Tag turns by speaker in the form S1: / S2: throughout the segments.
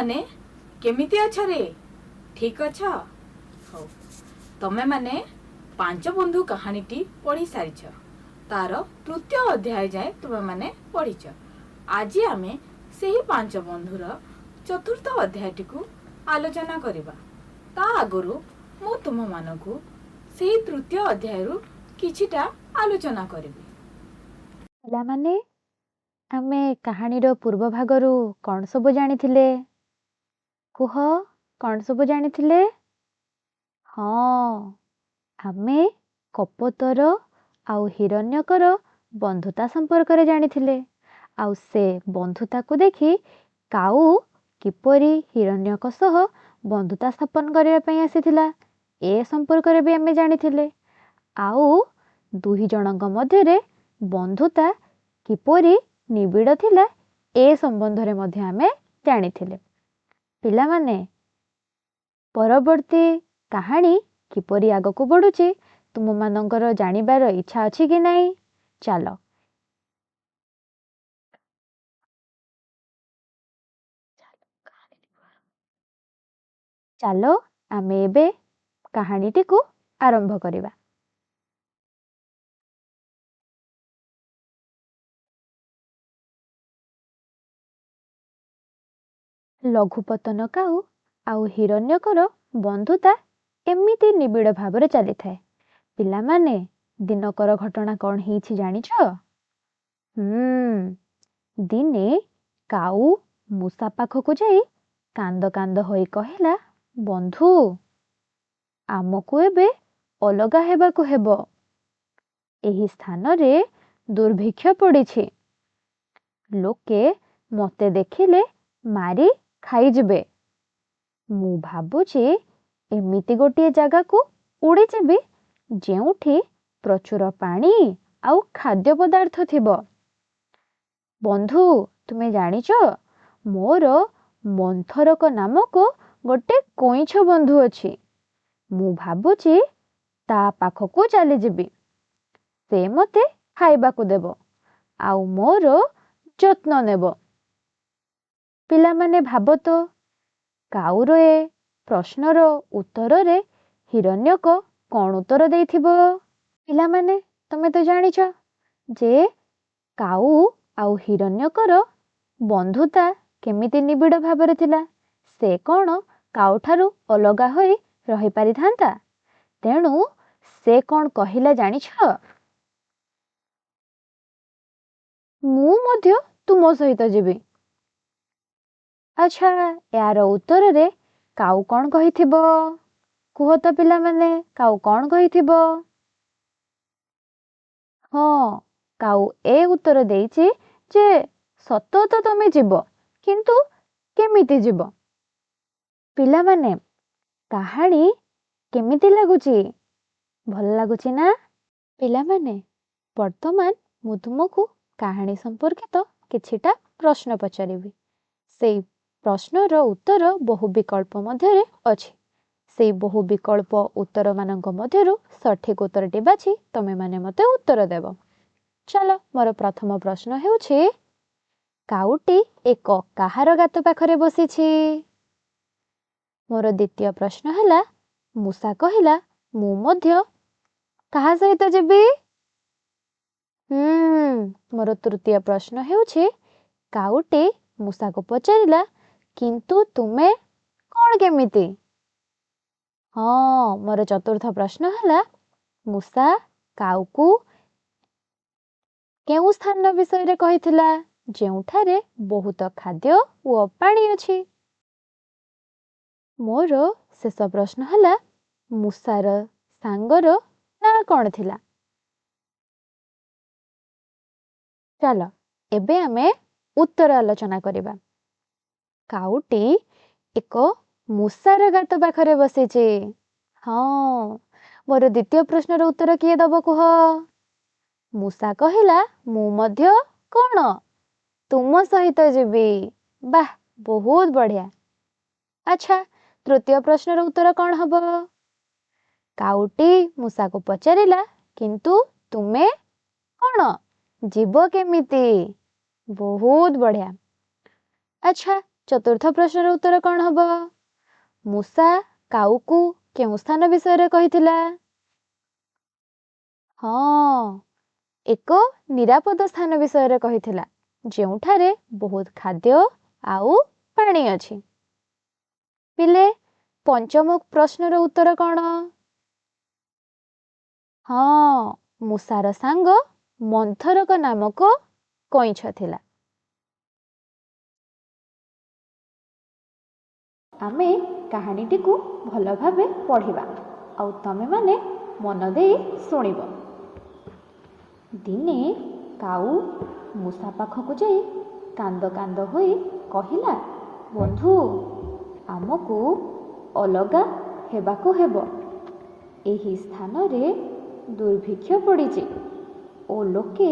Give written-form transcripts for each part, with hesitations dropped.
S1: माने केमिति अछ रे? ठीक अछ? हो तमे माने पांच बंधु कहानीटी पढ़ी सारिछ। तार तृतीय अध्याय जाए तुमे माने पढ़ीछ। आज आमे सेही पांच बंधुर चतुर्थ अध्यायटी को आलोचना करिबा। ता आगरु मु तुम मानकु सेही तृतीय अध्याय रु किछिटा आलोचना करिबी।
S2: पिलामाने आमे कहानीर पूर्व भागरू कौन सब जानिथिले? कुह कौन सब जानिथिले? हाँ, आमे कपतर आउ हिरण्यकर बंधुता संपर्क रे जानिथिले। आउ से बंधुता को देखि काऊ किपरि हिरण्यक सह बंधुता स्थापन करबा पई आसीथिला ए संपर्क रे भी आमे जानिथिले। आउ दुही जनक मध्यरे बंधुता किपरि निबिड़ थिला ए संबंध रे मध्य आमे जानिथिले। पिलामाने परवर्ती कहानी किपरि आगको बढ़ुची तुम मानकर जानिबार इच्छा अछि कि नहीं? चलो चलो आमे एबे कहानीटी को आरंभ करिबा। लघुपतन काऊ आउ हिरण्यकर बंधुता एमिति निबिड़ भाव चली थाए। पिलामाने दिनकर घटना कौन ही जानिछ? दिने काऊ मूसा पाखकु जाई कांद कांद होई कहिला, बंधु आमको एबे अलगा हेबाकु हेबो। एही स्थान रे दुर्भिक्ष पड़िछि। लोके मते देखिले मारी खाइजिबे। मु भाबुछि एमिति गोटे जगह को उड़ी जेबी जेउठी प्रचुर पानी आउ खाद्य पदार्थ थिबो। बंधु तुमे जानिछ मोर मंथरक नामक गोटे कोइछ बंधु अछि। मु भाबुछि ता पाखकु चली जेबी। से मते खाइबाकु देबो आउ मोर जत्न नेबो। पिलामाने भाबतो काऊर ए प्रश्नर उत्तर रे हिरण्यक कौन उत्तर देथिबो? पिलामाने तमे तो जानिछ जे काऊ आउ हिरण्यकर बंधुता केमिति निबिड़ भाବରେ थिला। से कौन काऊ ठारू अलगा होई रही पारि थांता? तेणु से कौन कहिला जानिछ? मु मध्य तुम सहित जेबी। अच्छा यार उत्तर रे काऊ कौन कहिथिबो? कुह तो पिलामाने काऊ कौन कहिथिबो? हाँ, काऊ ए उत्तर देइछि जे सत तो तमे जीव किंतु केमिति जीव। पिलामाने कहानी केमिति लागुची? भल लागुची ना? पिलामाने वर्तमान मु तुमको कहानी संपर्कित किछिटा प्रश्न पचारिबी। सेई प्रश्नर उत्तर बहु विकल्प मध्यरे अछि। सेई बहु विकल्प उत्तर मानक मध्यरु सठिक उत्तरटी बाछि तमे माने मते उत्तर देबो। चलो मोर प्रथम प्रश्न हेउछि, काउटी एक काहार गात पाखरे बसिछि? मोर द्वितीय प्रश्न हला, मूसा कहिला मु मध्य काहा सहित जेबी? मोर तृतीय प्रश्न हेउछि, काउटी मूसा को पचारिला किंतु तुमे कौन केमिति? हाँ, मोर चतुर्थ प्रश्न हला, मूसा काऊ को केउ स्थान विषय रे कहिथिला जेउठारे बहुत खाद्य ओ पानी अछि? मोर शेष प्रश्न हला, मूसार सांगर ना कौन थिला? चलो एबे आमे उत्तर आलोचना करिबा। काउटी एक मूसार गात पाखरे बसिछि। हाँ, मोर द्वितीय प्रश्नर उत्तर किए दबो कुह? मूसा कहिला मु मध्य कौन तुम सहित जेबी। वाह बहुत बढ़िया। अच्छा तृतीय प्रश्नर उत्तर कौन हबो? काउटी मूसा को पचारिला किंतु तुमे कौन जीव केमिति? बहुत बढ़िया। अच्छा ଚତୁର୍ଥ ପ୍ରଶ୍ନର ଉତ୍ତର କ'ଣ ହେବ? ମୂଷା କାଉକୁ କେଉଁ ସ୍ଥାନ ବିଷୟରେ କହିଥିଲା? ହଁ, ଏକ ନିରାପଦ ସ୍ଥାନ ବିଷୟରେ କହିଥିଲା, ଯେଉଁଠାରେ ବହୁତ ଖାଦ୍ୟ ଆଉ ପାଣି ଅଛି। ପିଲେ, ପଞ୍ଚମ ପ୍ରଶ୍ନର ଉତ୍ତର କ'ଣ? ହଁ, ମୂଷାର ସାଙ୍ଗ ମନ୍ଥରକ ନାମକ କଇଁଛ ଥିଲା। ଆମେ କାହାଣୀଟିକୁ ଭଲ ଭାବେ ପଢ଼ିବା ଆଉ ତମେମାନେ ମନ ଦେଇ ଶୁଣିବ। ଦିନେ କାଉ ମୂଷା ପାଖକୁ ଯାଇ କାନ୍ଦ କାନ୍ଦ ହୋଇ କହିଲା, ବନ୍ଧୁ, ଆମକୁ ଅଲଗା ହେବାକୁ ହେବ। ଏହି ସ୍ଥାନରେ ଦୁର୍ଭିକ୍ଷ ପଡ଼ିଛି ଓ ଲୋକେ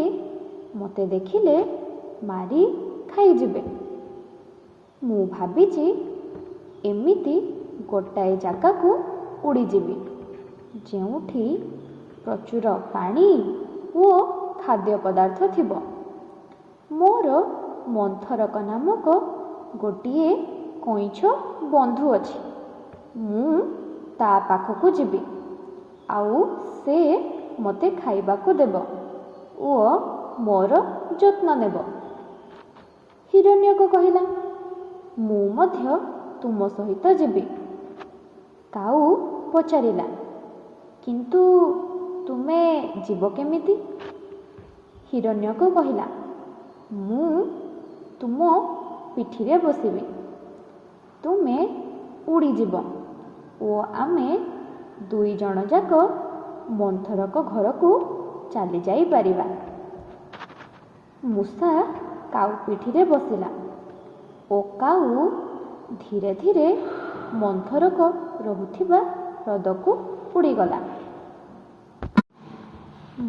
S2: ମୋତେ ଦେଖିଲେ ମାରି ଖାଇଯିବେ। ମୁଁ ଭାବିଛି ଏମିତି ଗୋଟାଏ ଜାଗାକୁ ଉଡ଼ିଯିବି, ଯେଉଁଠି ପ୍ରଚୁର ପାଣି ଓ ଖାଦ୍ୟ ପଦାର୍ଥ ଥିବ। ମୋର ମନ୍ଥରକ ନାମକ ଗୋଟିଏ କଇଁଛ ବନ୍ଧୁ ଅଛି। ମୁଁ ତା ପାଖକୁ ଯିବି ଆଉ ସେ ମୋତେ ଖାଇବାକୁ ଦେବ ଓ ମୋର ଯତ୍ନ ନେବ। ହିରଣ୍ୟକ କହିଲା, ମୁଁ ମଧ୍ୟ ତୁମ ସହିତ ଯିବି। କାଉ ପଚାରିଲା, କିନ୍ତୁ ତୁମେ ଯିବ କେମିତି? ହିରଣ୍ୟକ କହିଲା, ମୁଁ ତୁମ ପିଠିରେ ବସିବି, ତୁମେ ଉଡ଼ିଯିବ ଓ ଆମେ 2 ଜଣ ଯାକ ମନ୍ଥରକ ଘରକୁ ଚାଲି ଯାଇପାରିବା। ମୂଷା କାଉ ପିଠିରେ ବସିଲା ଓ କାଉ ଧୀରେ ଧୀରେ ମନ୍ଥରକ ରହୁଥିବା ହ୍ରଦକୁ ଉଡ଼ିଗଲା।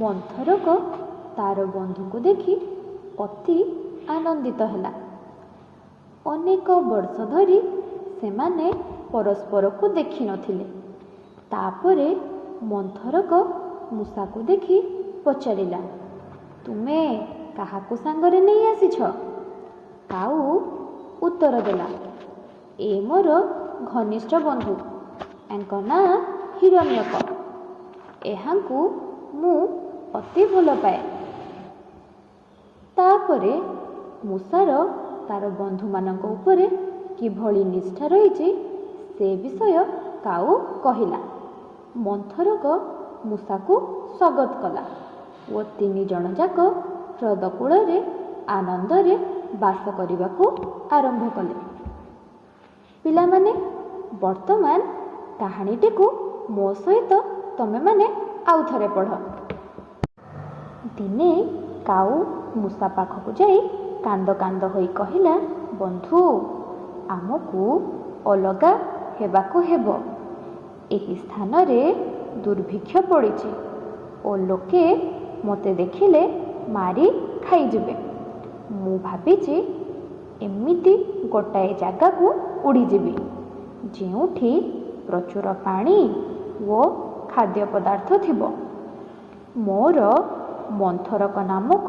S2: ମନ୍ଥରକ ତାର ବନ୍ଧୁକୁ ଦେଖି ଅତି ଆନନ୍ଦିତ ହେଲା। ଅନେକ ବର୍ଷ ଧରି ସେମାନେ ପରସ୍ପରକୁ ଦେଖିନଥିଲେ। ତାପରେ ମନ୍ଥରକ ମୂଷାକୁ ଦେଖି ପଚାରିଲା, ତୁମେ କାହାକୁ ସାଙ୍ଗରେ ନେଇ ଆସିଛ? କାଉ ଉତ୍ତର ଦେଲା, ଏ ମୋର ଘନିଷ୍ଠ ବନ୍ଧୁ, ୟାଙ୍କ ନାଁ ହିରଣ୍ୟକ। ଏହାଙ୍କୁ ମୁଁ ଅତି ଭଲ ପାଏ। ତାପରେ ମୂଷାର ତାର ବନ୍ଧୁମାନଙ୍କ ଉପରେ କିଭଳି ନିଷ୍ଠା ରହିଛି ସେ ବିଷୟ କାଉ କହିଲା। ମନ୍ଥରକ ମୂଷାକୁ ସ୍ୱାଗତ କଲା ଓ 3 ଜଣ ଯାକ ହ୍ରଦ କୂଳରେ ଆନନ୍ଦରେ ବାସ କରିବାକୁ ଆରମ୍ଭ କଲେ। ପିଲାମାନେ, ବର୍ତ୍ତମାନ କାହାଣୀଟିକୁ ମୋ ସହିତ ତମେମାନେ ଆଉ ଥରେ ପଢ଼। ଦିନେ କାଉ ମୂଷା ପାଖକୁ ଯାଇ କାନ୍ଦ କାନ୍ଦ ହୋଇ କହିଲା, ବନ୍ଧୁ, ଆମକୁ ଅଲଗା ହେବାକୁ ହେବ। ଏହି ସ୍ଥାନରେ ଦୁର୍ଭିକ୍ଷ ପଡ଼ିଛି ଓ ଲୋକେ ମୋତେ ଦେଖିଲେ ମାରି ଖାଇଯିବେ। ମୁଁ ଭାବିଛି ଏମିତି ଗୋଟାଏ ଜାଗାକୁ ଉଡ଼ିଯିବି, ଯେଉଁଠି ପ୍ରଚୁର ପାଣି ଓ ଖାଦ୍ୟ ପଦାର୍ଥ ଥିବ। ମୋର ମନ୍ଥରକ ନାମକ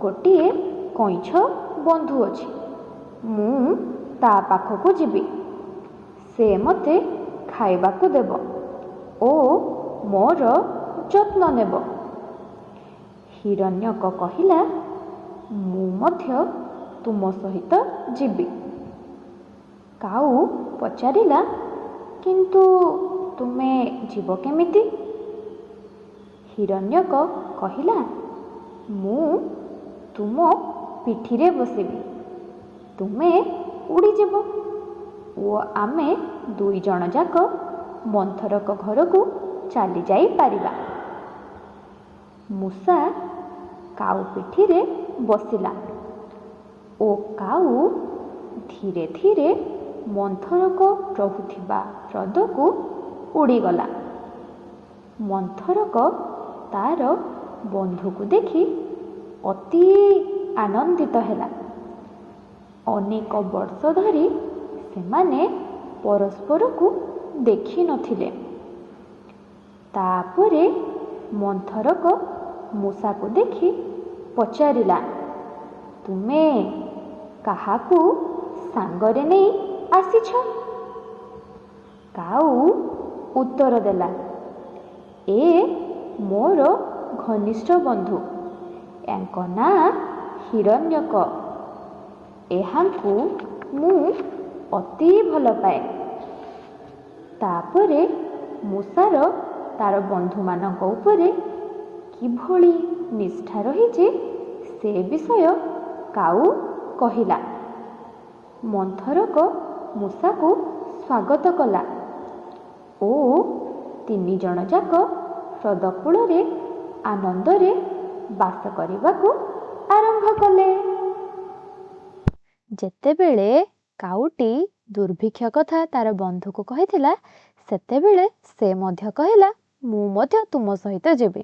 S2: ଗୋଟିଏ କଇଁଛ ବନ୍ଧୁ ଅଛି। ମୁଁ ତା ପାଖକୁ ଯିବି, ସେ ମୋତେ ଖାଇବାକୁ ଦେବ ଓ ମୋର ଯତ୍ନ ନେବ। ହିରଣ୍ୟକ କହିଲା, ମୁଁ ମଧ୍ୟ ତୁମ ସହିତ ଯିବି। କାଉ ପଚାରିଲା, କିନ୍ତୁ ତୁମେ ଯିବ କେମିତି? ହିରଣ୍ୟକ କହିଲା, ମୁଁ ତୁମ ପିଠିରେ ବସିବି, ତୁମେ ଉଡ଼ିଯିବ ଓ ଆମେ 2 ଜଣ ଯାକ ମନ୍ଥରକ ଘରକୁ ଚାଲି ଯାଇପାରିବା। ମୂଷା କାଉ ପିଠିରେ ବସିଲା ଓ କାଉ ଧୀରେ ଧୀରେ ମନ୍ଥରକ ରହୁଥିବା ହ୍ରଦକୁ ଉଡ଼ିଗଲା। ମନ୍ଥରକ ତାର ବନ୍ଧୁକୁ ଦେଖି ଅତି ଆନନ୍ଦିତ ହେଲା। ଅନେକ ବର୍ଷ ଧରି ସେମାନେ ପରସ୍ପରକୁ ଦେଖିନଥିଲେ। ତାପରେ ମନ୍ଥରକ ମୂଷାକୁ ଦେଖି ପଚାରିଲା, ତୁମେ କାହାକୁ ସାଙ୍ଗରେ ନେଇ ଆସିଛ? କାଉ ଉତ୍ତର ଦେଲା, ଏ ମୋର ଘନିଷ୍ଠ ବନ୍ଧୁ। ୟାଙ୍କ ନାଁ ହିରଣ୍ୟକ। ଏହାଙ୍କୁ ମୁଁ ଅତି ଭଲ ପାଏ। ତାପରେ ମୂଷାର ତାର ବନ୍ଧୁମାନଙ୍କ ଉପରେ କିଭଳି ନିଷ୍ଠା ରହିଛି ସେ ବିଷୟ କାଉ କହିଲା। ମନ୍ଥରକ ମୂଷାକୁ ସ୍ୱାଗତ କଲା ଓ ତିନି ଜଣ ଯାକ ହ୍ରଦ କୂଳରେ ଆନନ୍ଦରେ ବାସ କରିବାକୁ ଆରମ୍ଭ କଲେ। ଯେତେବେଳେ କାଉଟି ଦୁର୍ଭିକ୍ଷ କଥା ତାର ବନ୍ଧୁକୁ କହିଥିଲା, ସେତେବେଳେ ସେ ମଧ୍ୟ କହିଲା, ମୁଁ ମଧ୍ୟ ତୁମ ସହିତ ଯିବି।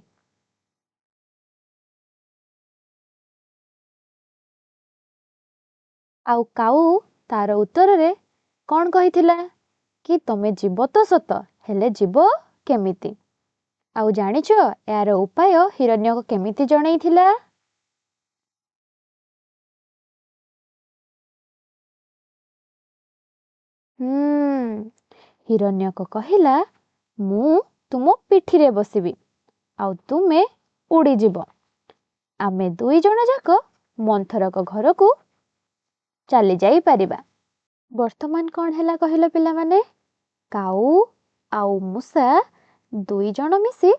S2: ଆଉ କାଉ ତାର ଉତ୍ତରରେ କ'ଣ କହିଥିଲା କି ତମେ ଯିବ ତ ସତ, ହେଲେ ଯିବ କେମିତି? ଆଉ ଜାଣିଛ ଏହାର ଉପାୟ ହିରଣ୍ୟକ କେମିତି ଜଣେଇଥିଲା? ହିରଣ୍ୟକ କହିଲା, ମୁଁ ତୁମ ପିଠିରେ ବସିବି ଆଉ ତୁମେ ଉଡ଼ିଯିବ। ଆମେ ଦୁଇ ଜଣ ଯାକ ମନ୍ଥରକ ଘରକୁ ଚାଲି ଯାଇପାରିବା। ବର୍ତ୍ତମାନ କ'ଣ ହେଲା କହିଲ ପିଲାମାନେ? କାଉ ଆଉ ମୂଷା ଦୁଇ ଜଣ ମିଶି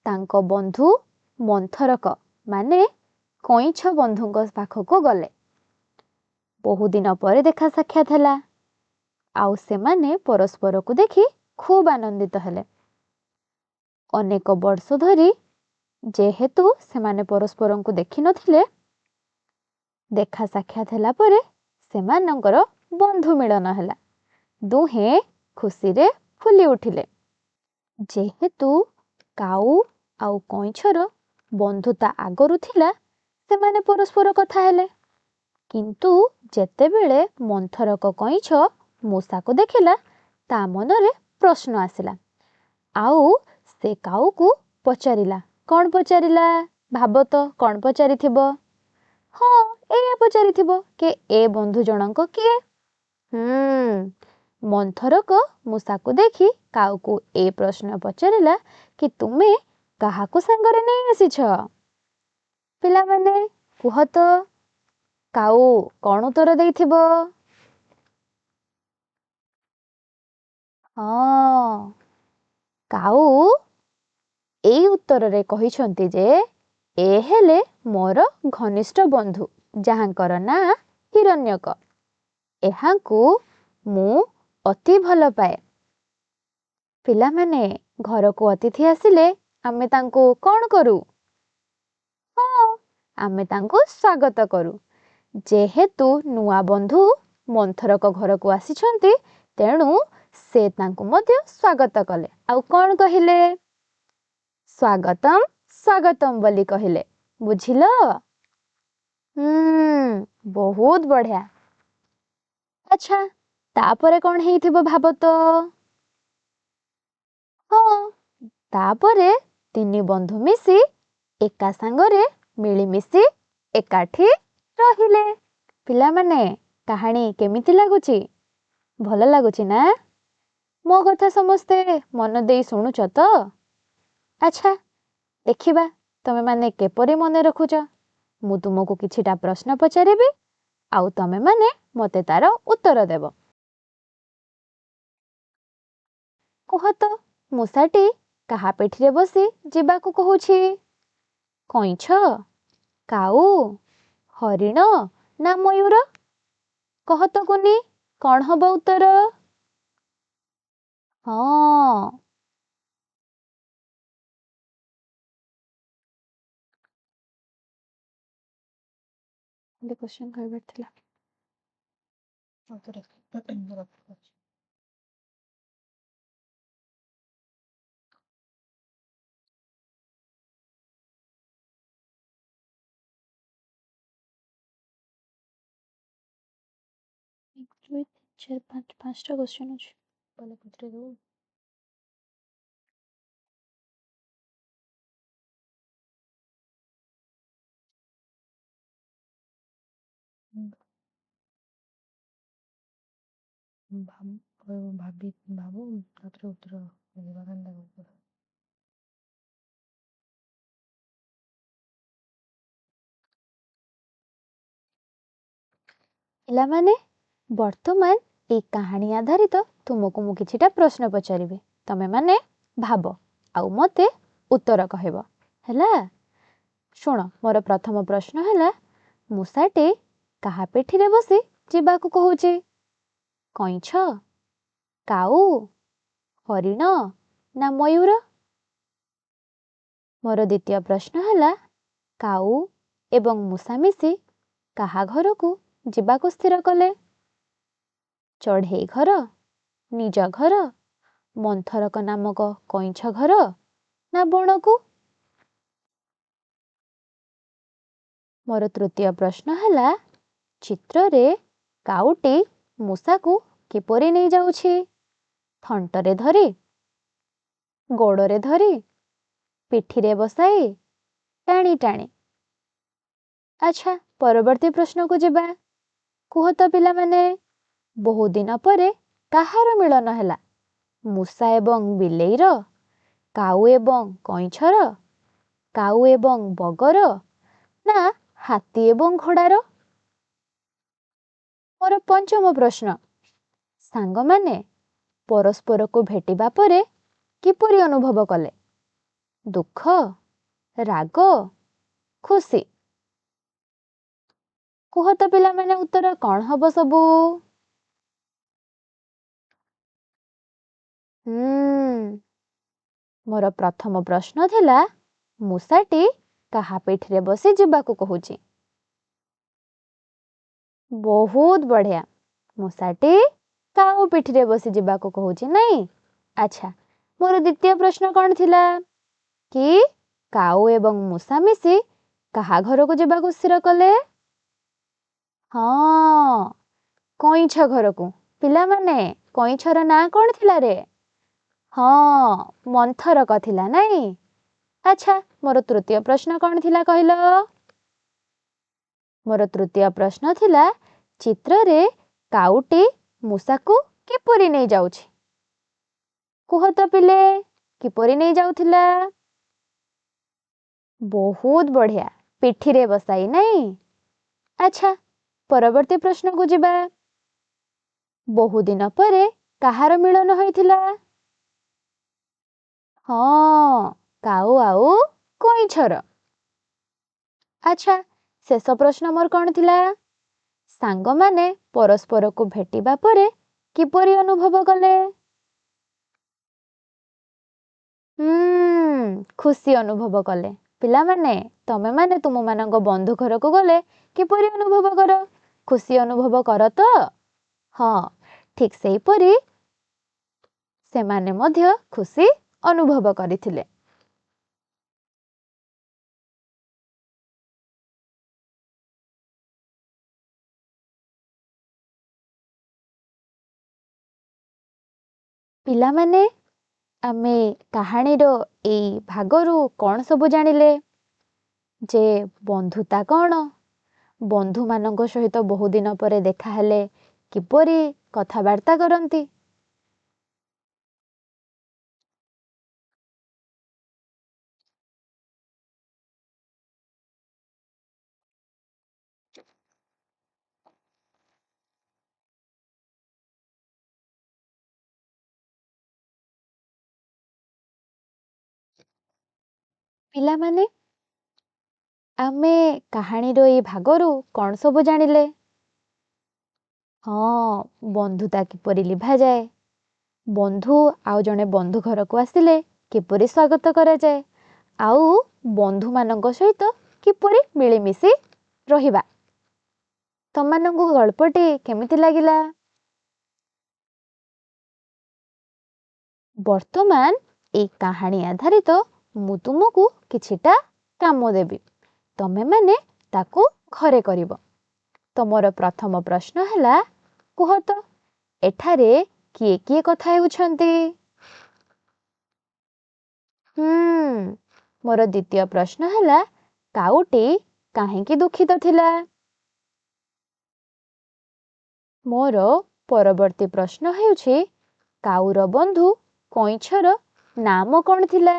S2: ତାଙ୍କ ବନ୍ଧୁ ମନ୍ଥରକ ମାନେ କଇଁଛ ବନ୍ଧୁଙ୍କ ପାଖକୁ ଗଲେ। ବହୁଦିନ ପରେ ଦେଖା ସାକ୍ଷାତ ହେଲା ଆଉ ସେମାନେ ପରସ୍ପରକୁ ଦେଖି ଖୁବ୍ ଆନନ୍ଦିତ ହେଲେ। ଅନେକ ବର୍ଷ ଧରି ଯେହେତୁ ସେମାନେ ପରସ୍ପରଙ୍କୁ ଦେଖିନଥିଲେ, ଦେଖା ସାକ୍ଷାତ ହେଲା ପରେ ସେମାନଙ୍କର ବନ୍ଧୁ ମିଳନ ହେଲା। ଦୁହେଁ ଖୁସିରେ ଫୁଲି ଉଠିଲେ। ଯେହେତୁ କାଉ ଆଉ କଇଁଛର ବନ୍ଧୁତା ଆଗରୁ ଥିଲା, ସେମାନେ ପରସ୍ପର କଥା ହେଲେ। କିନ୍ତୁ ଯେତେବେଳେ ମନ୍ଥରକ କଇଁଛ ମୂଷାକୁ ଦେଖିଲା, ତା ମନରେ ପ୍ରଶ୍ନ ଆସିଲା। ଆଉ ସେ କାଉକୁ ପଚାରିଲା। କ'ଣ ପଚାରିଲା? ଭାବ ତ କ'ଣ ପଚାରିଥିବ? ହଁ, ଏଇଆ ପଚାରିଥିବ କି ଏ ବନ୍ଧୁ ଜଣଙ୍କ କିଏ? ମନ୍ଥରକ ମୂଷାକୁ ଦେଖି କାଉକୁ ଏ ପ୍ରଶ୍ନ ପଚାରିଲା କି ତୁମେ କାହାକୁ ସାଙ୍ଗରେ ନେଇ ଆସିଛ? ପିଲାମାନେ କୁହ ତ, କାଉ କ'ଣ ଉତ୍ତର ଦେଇଥିବ? ହଁ, କାଉ ଏଇ ଉତ୍ତରରେ କହିଛନ୍ତି ଯେ ଏ ହେଲେ ମୋର ଘନିଷ୍ଠ ବନ୍ଧୁ, ଯାହାଙ୍କର ନାଁ ହିରଣ୍ୟକ। ଏହାଙ୍କୁ ମୁଁ ଅତି ଭଲ ପାଏ। ପିଲାମାନେ, ଘରକୁ ଅତିଥି ଆସିଲେ ଆମେ ତାଙ୍କୁ କ'ଣ କରୁ? ହଁ, ଆମେ ତାଙ୍କୁ ସ୍ୱାଗତ କରୁ। ଯେହେତୁ ନୂଆ ବନ୍ଧୁ ମନ୍ଥରକ ଘରକୁ ଆସିଛନ୍ତି, ତେଣୁ ସେ ତାଙ୍କୁ ମଧ୍ୟ ସ୍ୱାଗତ କଲେ। ଆଉ କ'ଣ କହିଲେ? ସ୍ୱାଗତମ୍ ସ୍ୱାଗତମ୍ ବୋଲି କହିଲେ। ବୁଝିଲ? ବହୁତ ବଢ଼ିଆ। ଆଚ୍ଛା, ତାପରେ କ'ଣ ହେଇଥିବ ଭାବ ତ? ହଁ, ତାପରେ ତିନି ବନ୍ଧୁ ମିଶି ଏକା ସାଙ୍ଗରେ ମିଳିମିଶି ଏକାଠି ରହିଲେ। ପିଲାମାନେ, କାହାଣୀ କେମିତି ଲାଗୁଛି? ଭଲ ଲାଗୁଛି ନା? ମୋ କଥା ସମସ୍ତେ ମନ ଦେଇ ଶୁଣୁଛ ତ? ଆଚ୍ଛା, ଦେଖିବା ତମେମାନେ କିପରି ମନେ ରଖୁଛ। ମୁଁ ତୁମକୁ କିଛିଟା ପ୍ରଶ୍ନ ପଚାରିବି ଆଉ ତମେମାନେ ମୋତେ ତାର ଉତ୍ତର ଦେବ। କୁହ ତ, ମୂଷାଟି କାହା ପିଠିରେ ବସି ଯିବାକୁ କହୁଛି? କଇଁଛ, କାଉ, ହରିଣ ନା ମୟୂର? କହ ତ କୁନି, କ'ଣ ହବ ଉତ୍ତର? ହଁ, କ୍ୱେଶ୍ଚନ୍ କହିବାର ଥିଲା। ପାଞ୍ଚଟା କ୍ୱେଶ୍ଚନ୍ ଅଛି। ଭଲ ପଚାରି ଦେବୁ। ଭାବୁ ତାପରେ ଉତ୍ତର ମିଳିବା କେନ୍ତା। ପିଲାମାନେ, ବର୍ତ୍ତମାନ এই କାହାଣୀ ଆଧାରିତ ତୁମକୁ ମୁଁ କିଛିଟା ପ୍ରଶ୍ନ ପଚାରିବି। ତମେମାନେ ଭାବ ଆଉ ମତେ ଉତ୍ତର କହିବ। ହେଲା? ଶୁଣ, ମୋର ପ୍ରଥମ ପ୍ରଶ୍ନ ହେଲା, ମୂଷାଟି କାହା ପିଠିରେ ବସି ଯିବାକୁ କହୁଛି? କଇଁଛ, କାଉ, ହରିଣ ନା ମୟୂର? ମୋର ଦ୍ୱିତୀୟ ପ୍ରଶ୍ନ ହେଲା, କାଉ ଏବଂ ମୂଷା ମିଶି କାହା ଘରକୁ ଯିବାକୁ ସ୍ଥିର କଲେ? ଚଢ଼େଇ ଘର, ନିଜ ଘର, ମନ୍ଥରକ ନାମକ କଇଁଛ ଘର ନା ବଣକୁ? ମୋର ତୃତୀୟ ପ୍ରଶ୍ନ ହେଲା, ଚିତ୍ରରେ କାଉଟି ମୂଷାକୁ କିପରି ନେଇଯାଉଛି? ଥଣ୍ଟରେ ଧରି, ଗୋଡ଼ରେ ଧରି, ପିଠିରେ ବସାଇ, ଟାଣି ଟାଣି? ଆଚ୍ଛା, ପରବର୍ତ୍ତୀ ପ୍ରଶ୍ନକୁ ଯିବା। କୁହ ତ ପିଲାମାନେ, ବହୁ ଦିନ ପରେ କାହାର ମିଳନ ହେଲା? ମୂଷା ଏବଂ ବିଲେଇର, କାଉ ଏବଂ କଇଁଛର, କାଉ ଏବଂ ବଗର ନା ହାତୀ ଏବଂ ଘୋଡ଼ାର? ମୋର ପଞ୍ଚମ ପ୍ରଶ୍ନ, ସାଙ୍ଗମାନେ ପରସ୍ପରକୁ ଭେଟିବା ପରେ କିପରି ଅନୁଭବ କଲେ? ଦୁଃଖ, ରାଗ, ଖୁସି? କୁହ ତ ପିଲାମାନେ, ଉତ୍ତର କ'ଣ ହବ ସବୁ? ମୋର ପ୍ରଥମ ପ୍ରଶ୍ନ ଥିଲା, ମୂଷାଟି କାହା ପିଠିରେ ବସି ଯିବାକୁ କହୁଛି? ବହୁତ ବଢ଼ିଆ, ମୂଷାଟି କାଉ ପିଠିରେ ବସି ଯିବାକୁ କହୁଛି, ନାଇଁ? ଆଚ୍ଛା, ମୋର ଦ୍ୱିତୀୟ ପ୍ରଶ୍ନ କ'ଣ ଥିଲା? କି କାଉ ଏବଂ ମୂଷା ମିଶି କାହା ଘରକୁ ଯିବାକୁ ସ୍ଥିର କଲେ? ହଁ, କଇଁଛ ଘରକୁ। ପିଲାମାନେ, କଇଁଛର ନାଁ କ'ଣ ଥିଲା ରେ? ହଁ, ମନ୍ଥରକ ଥିଲା, ନାଇଁ? ଆଚ୍ଛା, ମୋର ତୃତୀୟ ପ୍ରଶ୍ନ କ'ଣ ଥିଲା କହିଲ? ମୋର ତୃତୀୟ ପ୍ରଶ୍ନ ଥିଲା, ଚିତ୍ରରେ କାଉଟି ମୂଷାକୁ କିପରି ନେଇଯାଉଛି? କୁହ ତ ପିଲେ, କିପରି ନେଇଯାଉଥିଲା? ବହୁତ ବଢ଼ିଆ, ପିଠିରେ ବସାଇ, ନାଇଁ? ଆଚ୍ଛା, ପରବର୍ତ୍ତୀ ପ୍ରଶ୍ନକୁ ଯିବା। ବହୁ ଦିନ ପରେ କାହାର ମିଳନ ହୋଇଥିଲା? ହଁ, କାଉ ଆଉ କଇଁଛର। ଆଚ୍ଛା, ଶେଷ ପ୍ରଶ୍ନ ମୋର କ'ଣ ଥିଲା? ସାଙ୍ଗମାନେ ପରସ୍ପରକୁ ଭେଟିବା ପରେ କିପରି ଅନୁଭବ କଲେ? ଖୁସି ଅନୁଭବ କଲେ। ପିଲାମାନେ, ତମେମାନେ ତୁମମାନଙ୍କ ବନ୍ଧୁ ଘରକୁ ଗଲେ କିପରି ଅନୁଭବ କର? ଖୁସି ଅନୁଭବ କର ତ? ହଁ, ଠିକ୍ ସେହିପରି ସେମାନେ ମଧ୍ୟ ଖୁସି ଅନୁଭବ କରିଥିଲେ। ପିଲାମାନେ, ଆମେ କାହାଣୀର ଏଇ ଭାଗରୁ କ'ଣ ସବୁ ଜାଣିଲେ? ଯେ ବନ୍ଧୁତା କ'ଣ? ବନ୍ଧୁମାନଙ୍କ ସହିତ ବହୁ ଦିନ ପରେ ଦେଖାହେଲେ କିପରି କଥାବାର୍ତ୍ତା କରନ୍ତି? ପିଲାମାନେ, ଆମେ କାହାଣୀର ଏଇ ଭାଗରୁ କ'ଣ ସବୁ ଜାଣିଲେ? ହଁ, ବନ୍ଧୁତା କିପରି ଲିଭାଯାଏ, ବନ୍ଧୁ ଆଉ ଜଣେ ବନ୍ଧୁ ଘରକୁ ଆସିଲେ କିପରି ସ୍ୱାଗତ କରାଯାଏ, ଆଉ ବନ୍ଧୁମାନଙ୍କ ସହିତ କିପରି ମିଳିମିଶି ରହିବା। ତମମାନଙ୍କୁ ଗଳ୍ପଟି କେମିତି ଲାଗିଲା? ବର୍ତ୍ତମାନ ଏଇ କାହାଣୀ ଆଧାରିତ ମୁଁ ତୁମକୁ କିଛିଟା କାମ ଦେବି। ତମେମାନେ ତାକୁ ଘରେ କରିବ। ତମର ପ୍ରଥମ ପ୍ରଶ୍ନ ହେଲା, କୁହ ତ, ଏଠାରେ କିଏ କିଏ କଥା ହେଉଛନ୍ତି? ମୋର ଦ୍ୱିତୀୟ ପ୍ରଶ୍ନ ହେଲା, କାଉଟି କାହିଁକି ଦୁଃଖିତ ଥିଲା? ମୋର ପରବର୍ତ୍ତୀ ପ୍ରଶ୍ନ ହେଉଛି କାଉର ବନ୍ଧୁ କଇଁଛର ନାମ କ'ଣ ଥିଲା?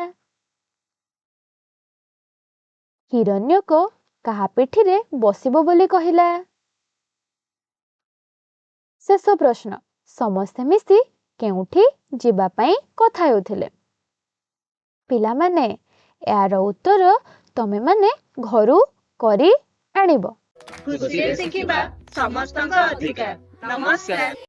S2: ହିରଣ୍ୟକ କାହା ପିଠିରେ ବସିବ ବୋଲି କହିଲା? ଶେଷ ପ୍ରଶ୍ନ, ସମସ୍ତେ ମିଶି କେଉଁଠି ଯିବା ପାଇଁ କଥା ହେଉଥିଲେ? ପିଲାମାନେ, ଏହାର ଉତ୍ତର ତମେମାନେ ଘରୁ କରି ଆଣିବ।
S3: ଖୁସିରେ ଶିଖିବା ସମସ୍ତଙ୍କ ଅଧିକାର। ନମସ୍କାର।